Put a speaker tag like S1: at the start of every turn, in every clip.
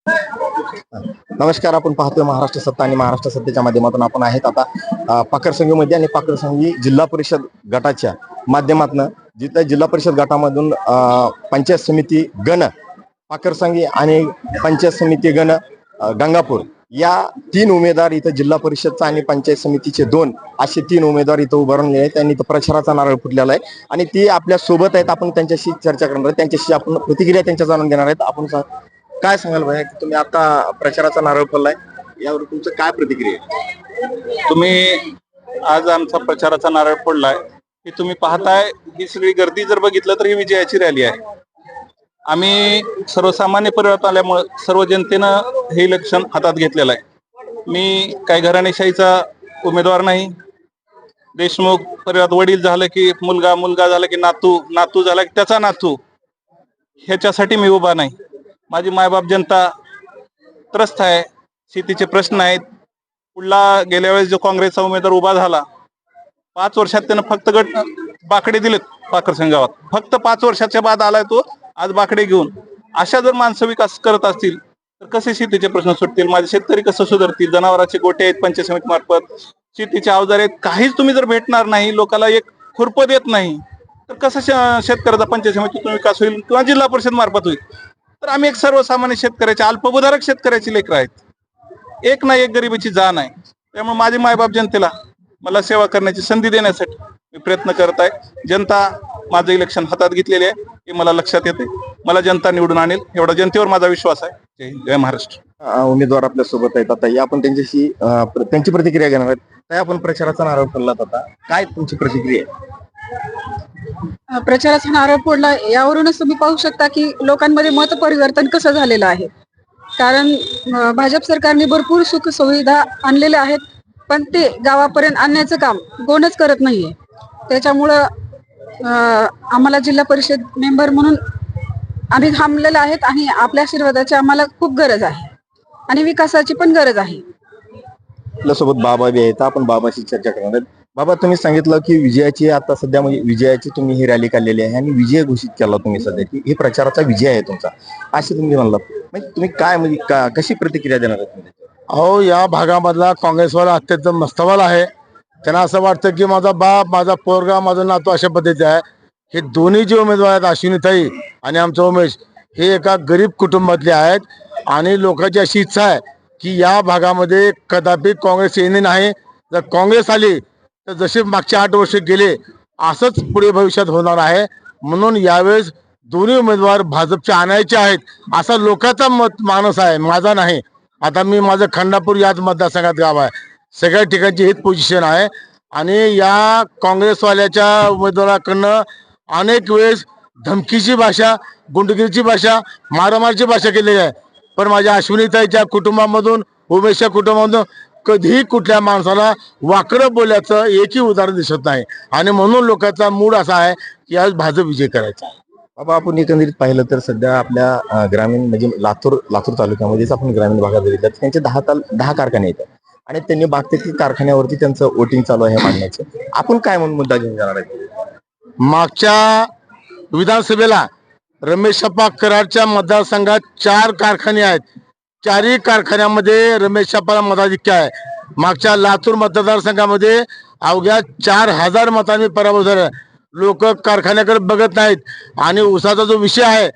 S1: नमस्कार. आपण पाहतोय महाराष्ट्र सत्ता आणि महाराष्ट्र सत्तेच्या माध्यमातून आपण आहेत आता पाकरसंगीमध्ये आणि पाकरसंगी जिल्हा परिषद गटाच्या माध्यमातून जिथं जिल्हा परिषद गटामधून पंचायत समिती गण पाकरसंगी आणि पंचायत समिती गण गंगापूर या तीन उमेदवार इथं जिल्हा परिषदचा आणि पंचायत समितीचे दोन असे तीन उमेदवार इथं उभारले आहेत. त्यांनी इथं प्रचाराचा नारळ फुटलेला आहे आणि ती आपल्या सोबत आहेत. आपण त्यांच्याशी चर्चा करणार आहे, त्यांच्याशी आपण प्रतिक्रिया त्यांच्या जाणून घेणार आहेत. आपण काय सांगाल भाई, तुम्ही आता प्रचाराचा नारळ फोडलाय, यावर तुमचं काय प्रतिक्रिया आहे?
S2: तुम्ही आज आमचा प्रचाराचा नारळ फोडलाय की तुम्ही पाहताय ही सगळी गर्दी जर बघितलं तर ही विजयाची रॅली आहे. आम्ही सर्वसामान्य परिवारात आल्यामुळे सर्व जनतेनं हे इलेक्शन हातात घेतलेलं आहे. मी काही घराणेशाहीचा उमेदवार नाही. देशमुख परिवारात वडील झालं की मुलगा, मुलगा झाला की नातू, नातू झाला की त्याचा नातू, ह्याच्यासाठी मी उभा नाही. माझी मायबाप जनता त्रस्त आहे. शेतीचे प्रश्न आहेत. पुढला गेल्या वेळेस जो काँग्रेसचा उमेदवार उभा झाला 5 वर्षात त्यानं फक्त गट बाकडे दिलेत पाकरसंग गावात. फक्त 5 वर्षाच्या बाद आलाय तो आज बाकडे घेऊन. अशा जर माणसं विकास करत असतील तर कसे शेतीचे प्रश्न सुटतील? माझे शेतकरी कसं सुधारतील? जनावरांचे गोटे आहेत पंचायत समिती मार्फत, शेतीचे अवजार आहेत, काहीच तुम्ही जर भेटणार नाही, लोकांना एक खुरप देत नाही तर कसं शेतकऱ्याचा पंचायत समितीतून विकास होईल किंवा जिल्हा परिषद मार्फत होईल? तर आम्ही एक सर्वसामान्य शेतकऱ्याचे, अल्पभूधारक शेतकऱ्याची लेकरं आहेत. एक ना एक गरिबीची जाण आहे. त्यामुळे माझे मायबाप जनतेला मला सेवा करण्याची संधी देण्यासाठी मी प्रयत्न करत आहे. जनता माझं इलेक्शन हातात घेतलेले आहे हे मला लक्षात येते. मला जनता निवडून आणेल एवढा जनतेवर माझा विश्वास आहे. जय हिंद, जय महाराष्ट्र.
S1: उमेदवार आपल्या सोबत आहेत. आता या आपण त्यांच्याशी त्यांची प्रतिक्रिया घेणार आहेत. काय आपण प्रचाराचा नारळ फोडलात, आता काय तुमची प्रतिक्रिया आहे?
S3: प्रचाराचा नारळ फोडला यावरूनच तुम्ही पाहू शकता की लोकांमध्ये मत परिवर्तन कसं झालेलं आहे. कारण भाजप सरकारने भरपूर सुख सुविधा आणलेल्या आहेत, पण ते गावापर्यंत आणण्याचं काम कोणच करत नाहीये. त्याच्यामुळं आम्हाला जिल्हा परिषद मेंबर म्हणून आम्ही थांबलेलो आहेत आणि आपल्या आशीर्वादाची आम्हाला खूप गरज आहे आणि विकासाची पण गरज आहे.
S1: आपल्यासोबत बाबा बी आहेत. आपण बाबाशी चर्चा करणार आहेत. बाबा, तुम्ही सांगितलं की विजयाची आता सध्या म्हणजे विजयाची तुम्ही ही रॅली काढलेली आहे आणि विजय घोषित केला तुम्ही सध्या की हे प्रचाराचा विजय आहे तुमचा, असे तुम्ही म्हणलात. म्हणजे तुम्ही काय म्हणजे कशी प्रतिक्रिया देणार आहे तुम्ही?
S4: अहो, या भागामधला काँग्रेसवाला अत्यंत मस्तवाल आहे. त्यांना असं वाटतं की माझा बाप, माझा पोरगा, माझा नातू अशा पद्धतीचे आहे. हे दोन्ही जे उमेदवार आहेत, अश्विनीताई आणि आमचा उमेश, हे एका गरीब कुटुंबातले आहेत आणि लोकांची अशी इच्छा आहे की या भागामध्ये कदापि काँग्रेस येणे नाही. जर काँग्रेस आली तर जसे मागचे 8 वर्ष गेले असंच पुढे भविष्यात होणार आहे. म्हणून यावेळेस दोन्ही उमेदवार भाजपचे आणायचे आहेत असा लोकांचा मानस आहे, माझा नाही. आता मी माझं खंडापूर याच मतदारसंघात गाव आहे. सगळ्या ठिकाणची हेच पोझिशन आहे आणि या काँग्रेसवाल्याच्या उमेदवाराकडनं अनेक वेळेस धमकीची भाषा, गुंडगिरीची भाषा, मारामारची भाषा केलेली आहे. पण माझ्या अश्विनीताईच्या कुटुंबामधून, उमेशच्या कुटुंबामधून कधीही कुठल्या माणसाला वाकडं बोलल्याचं एकही उदाहरण दिसत नाही आणि म्हणून लोकांचा मूड असा आहे की आज भाजप विजय करायचा.
S1: बाबा, आपण एकंदरीत पाहिलं तर सध्या आपल्या ग्रामीण म्हणजे लातूर तालुक्यामध्येच आपण ग्रामीण भागात बघितलं त्यांचे 10 कारखाने येतात आणि त्यांनी बाकीच्या कारखान्यावरती त्यांचं वोटिंग चालू आहे मांडण्याचं. आपण काय म्हणून मुद्दा घेऊन जाणार आहे?
S4: मागच्या विधानसभेला रमेशप्पा कराडच्या मतदारसंघात 4 कारखाने आहेत. 4ही कारखान्यामध्ये रमेशप्पा मताधिक्य आहे. मागच्या लातूर मतदारसंघामध्ये अवघ्या 4000 मतांनी पराभव झाला. लोक कारखान्याकडे बघत नाहीत आणि ऊसाचा जो विषय आहे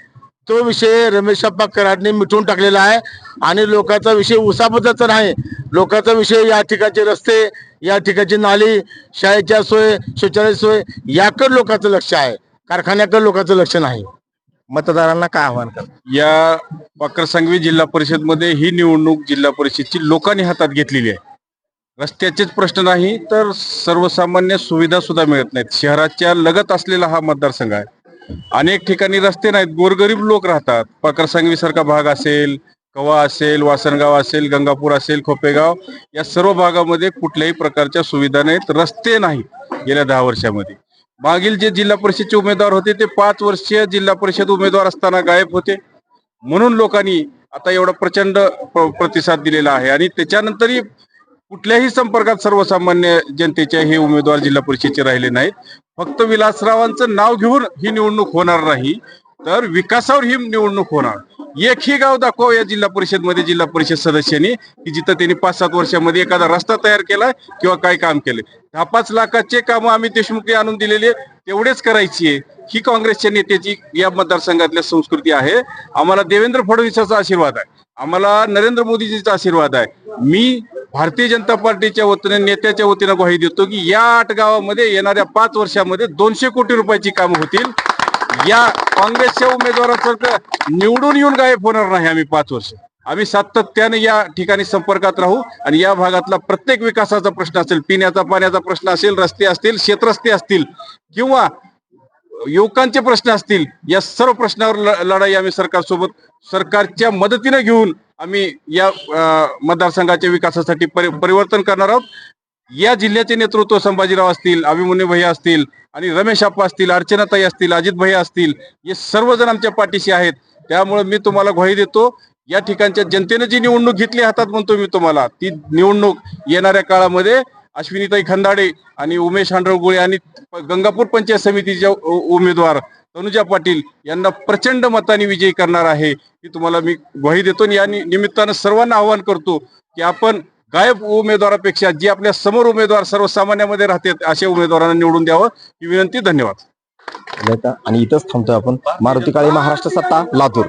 S4: तो विषय रमेशप्पा कराडने मिटवून टाकलेला आहे आणि लोकांचा विषय ऊसाबद्दलचा नाही. लोकांचा विषय या ठिकाणचे रस्ते, या ठिकाणची नाली, शाळेच्या सोय, शौचालय सोय याकडे लोकांचं लक्ष आहे, कारखान्याकडे लोकांचं लक्ष नाही.
S1: मतदारांना काय आव्हान करतात?
S2: या पाकरसंगवी जिल्हा परिषद मध्ये ही निवडणूक जिल्हा परिषदची लोकांनी हातात घेतलेली आहे. रस्त्याचेच प्रश्न नाही तर सर्वसामान्य सुविधा सुद्धा मिळत नाहीत. शहराच्या लगत असलेला हा मतदारसंघ आहे. अनेक ठिकाणी रस्ते नाहीत, गोरगरीब लोक राहतात. पाकरसंगवी सारखा भाग असेल, कवा असेल, वासनगाव असेल, गंगापूर असेल, खोपेगाव, या सर्व भागामध्ये कुठल्याही प्रकारच्या सुविधा नाहीत, रस्ते नाहीत गेल्या 10 वर्षामध्ये. मागील जे जिल्हा परिषदचे उमेदवार होते ते 5 वर्षीय जिल्हा परिषद उमेदवार असताना गायब होते. म्हणून लोकांनी आता एवढा प्रचंड प्रतिसाद दिलेला आहे आणि त्याच्यानंतरही कुठल्याही संपर्कात सर्वसामान्य जनतेचे हे उमेदवार जिल्हा परिषदेचे राहिले नाहीत. फक्त विलासरावांचं नाव घेऊन ही निवडणूक होणार नाही तर विकासावर ही निवडणूक होणार. एकही गाव दाखवा या जिल्हा परिषद मध्ये जिल्हा परिषद सदस्यांनी की जिथं त्यांनी 5-7 वर्षामध्ये एखादा रस्ता तयार केलाय किंवा काय काम केले. 10-5 लाखाचे कामं आम्ही देशमुखी आणून दिलेले तेवढेच करायची आहे. ही काँग्रेसच्या नेत्याची या मतदारसंघातल्या संस्कृती आहे. आम्हाला देवेंद्र फडणवीसाचा आशीर्वाद आहे, आम्हाला नरेंद्र मोदीजीचा आशीर्वाद आहे. मी भारतीय जनता पार्टीच्या वतीने नेत्याच्या वतीने ग्वाही देतो की या 8 गावामध्ये येणाऱ्या 5 वर्षामध्ये 200 कोटी रुपयाची कामं होतील. या काँग्रेसच्या उमेदवाराचं निवडून येऊन गायब होणार नाही. आम्ही 5 वर्ष आम्ही सातत्याने या ठिकाणी संपर्कात राहू आणि या भागातला प्रत्येक विकासाचा प्रश्न असेल, पिण्याचा पाण्याचा प्रश्न असेल, रस्ते असतील, शेतरस्ते असतील किंवा युवकांचे प्रश्न असतील, या सर्व प्रश्नावर लढाई आम्ही सरकारच्या मदतीने घेऊन आम्ही या मतदारसंघाच्या विकासासाठी परिवर्तन करणार आहोत. या जिल्ह्याचे नेतृत्व संभाजीराव असतील, अभिमन्यू भैया असतील आणि रमेश आप्पा असतील, अर्चनाताई असतील, अजित भैया असतील, हे सर्वजण आमच्या पाठीशी आहेत. त्यामुळे मी तुम्हाला ग्वाही देतो, या ठिकाणच्या जनतेने जी निवडणूक घेतली हातात म्हणतो मी तुम्हाला, ती निवडणूक येणाऱ्या काळामध्ये अश्विनीताई खंदाडे आणि उमेश हांडळगुळे आणि गंगापूर पंचायत समितीच्या उमेदवार तनुजा पाटील यांना प्रचंड मताने विजयी करणार आहे, ही तुम्हाला मी ग्वाही देतो. आणि या निमित्तानं सर्वांना आवाहन करतो की आपण गायब उमेदवारापेक्षा जे आपल्या समोर उमेदवार सर्वसामान्यामध्ये राहतात अशा उमेदवारांना निवडून द्यावं ही विनंती. धन्यवाद.
S1: आणि इथंच थांबतोय आपण. मारुती काळे, महाराष्ट्र सत्ता, लातूर.